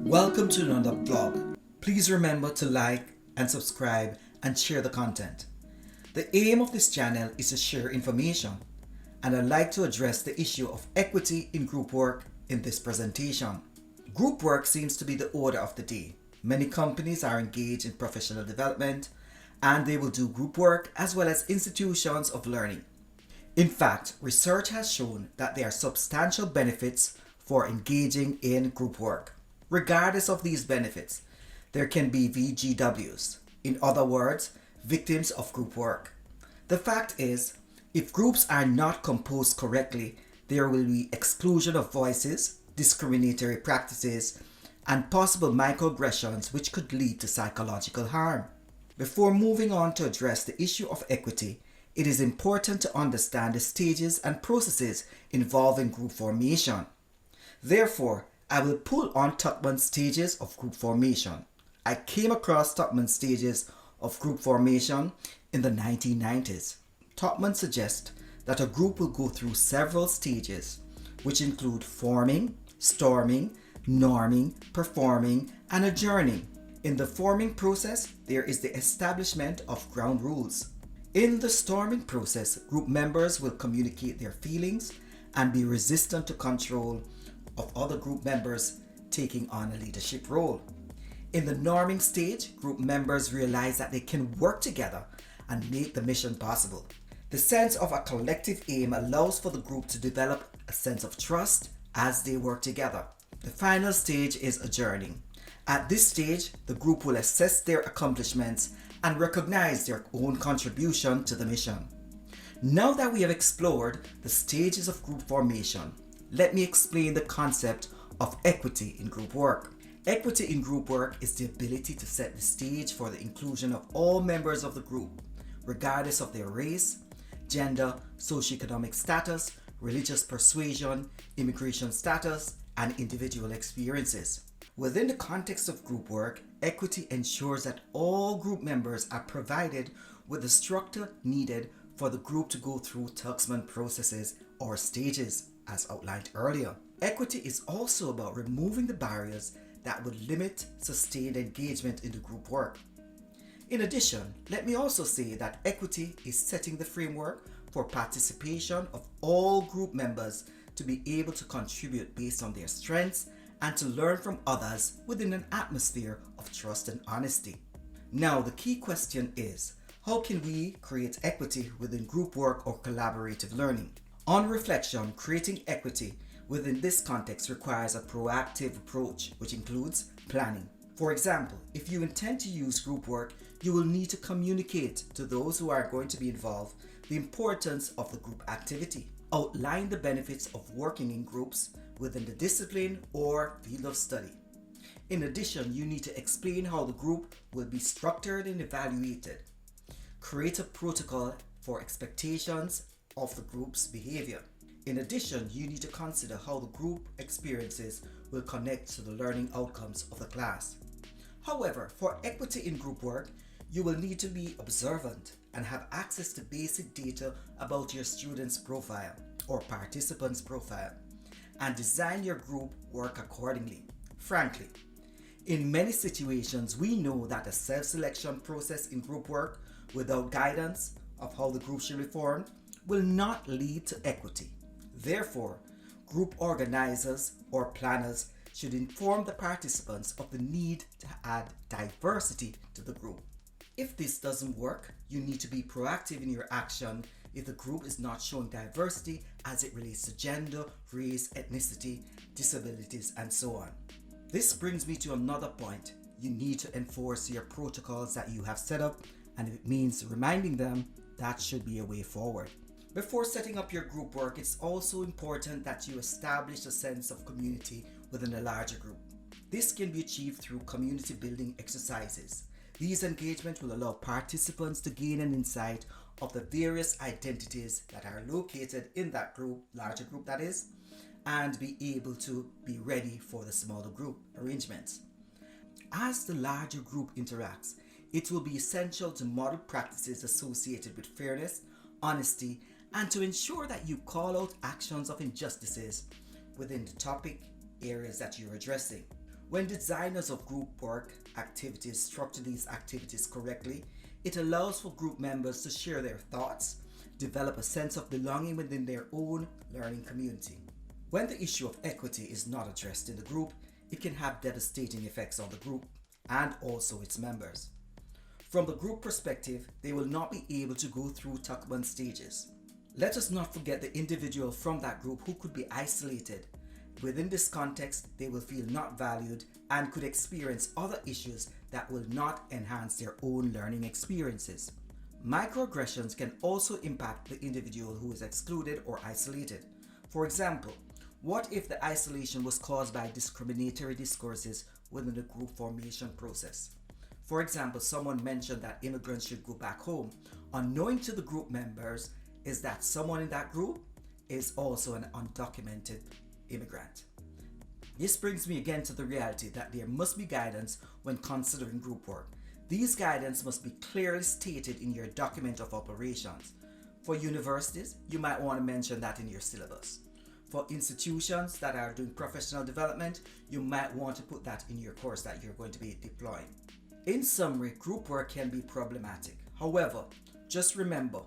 Welcome to another blog. Please remember to like and subscribe and share the content. The aim of this channel is to share information, and I'd like to address the issue of equity in group work in this presentation. Group work seems to be the order of the day. Many companies are engaged in professional development, and they will do group work as well as institutions of learning. In fact, research has shown that there are substantial benefits for engaging in group work. Regardless of these benefits, there can be VGWs, in other words, victims of group work. The fact is, if groups are not composed correctly, there will be exclusion of voices, discriminatory practices, and possible microaggressions which could lead to psychological harm. Before moving on to address the issue of equity, it is important to understand the stages and processes involving group formation. Therefore, I will pull on Tuckman's stages of group formation. I came across Tuckman's stages of group formation in the 1990s. Tuckman suggests that a group will go through several stages, which include forming, storming, norming, performing, and adjourning. In the forming process, there is the establishment of ground rules. In the storming process, group members will communicate their feelings and be resistant to control of other group members taking on a leadership role. In the norming stage, group members realize that they can work together and make the mission possible. The sense of a collective aim allows for the group to develop a sense of trust as they work together. The final stage is adjourning. At this stage, the group will assess their accomplishments and recognize their own contribution to the mission. Now that we have explored the stages of group formation, let me explain the concept of equity in group work. Equity in group work is the ability to set the stage for the inclusion of all members of the group, regardless of their race, gender, socioeconomic status, religious persuasion, immigration status, and individual experiences. Within the context of group work, equity ensures that all group members are provided with the structure needed for the group to go through Tuckman processes or stages, as outlined earlier. Equity is also about removing the barriers that would limit sustained engagement in the group work. In addition, let me also say that equity is setting the framework for participation of all group members to be able to contribute based on their strengths and to learn from others within an atmosphere of trust and honesty. Now, the key question is, how can we create equity within group work or collaborative learning? On reflection, creating equity within this context requires a proactive approach, which includes planning. For example, if you intend to use group work, you will need to communicate to those who are going to be involved the importance of the group activity. Outline the benefits of working in groups within the discipline or field of study. In addition, you need to explain how the group will be structured and evaluated. Create a protocol for expectations of the group's behavior. In addition, you need to consider how the group experiences will connect to the learning outcomes of the class. However, for equity in group work, you will need to be observant and have access to basic data about your student's profile or participant's profile, and design your group work accordingly. Frankly, in many situations, we know that a self-selection process in group work without guidance of how the group should be formed will not lead to equity. Therefore, group organizers or planners should inform the participants of the need to add diversity to the group. If this doesn't work, you need to be proactive in your action if the group is not showing diversity as it relates to gender, race, ethnicity, disabilities, and so on. This brings me to another point. You need to enforce your protocols that you have set up, and if it means reminding them, that should be a way forward. Before setting up your group work, it's also important that you establish a sense of community within a larger group. This can be achieved through community building exercises. These engagements will allow participants to gain an insight of the various identities that are located in that group, larger group that is, and be able to be ready for the smaller group arrangements. As the larger group interacts, it will be essential to model practices associated with fairness, honesty, and to ensure that you call out actions of injustices within the topic areas that you're addressing. When designers of group work activities structure these activities correctly, it allows for group members to share their thoughts, develop a sense of belonging within their own learning community. When the issue of equity is not addressed in the group, it can have devastating effects on the group and also its members. From the group perspective, they will not be able to go through Tuckman stages. Let us not forget the individual from that group who could be isolated. Within this context, they will feel not valued and could experience other issues that will not enhance their own learning experiences. Microaggressions can also impact the individual who is excluded or isolated. For example, what if the isolation was caused by discriminatory discourses within the group formation process? For example, someone mentioned that immigrants should go back home. Unknowing to the group members is that someone in that group is also an undocumented immigrant. This brings me again to the reality that there must be guidance when considering group work. These guidance must be clearly stated in your document of operations. For universities, you might want to mention that in your syllabus. For institutions that are doing professional development, you might want to put that in your course that you're going to be deploying. In summary, group work can be problematic. However, just remember,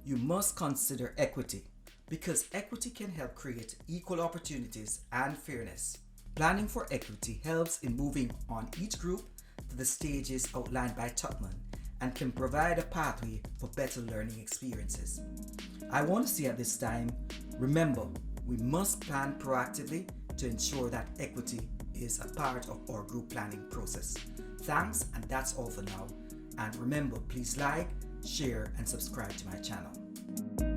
you must consider equity, because equity can help create equal opportunities and fairness. Planning for equity helps in moving on each group to the stages outlined by Tuckman and can provide a pathway for better learning experiences. I want to say at this time, remember, we must plan proactively to ensure that equity is a part of our group planning process. Thanks, and that's all for now. And remember, please like, share, and subscribe to my channel.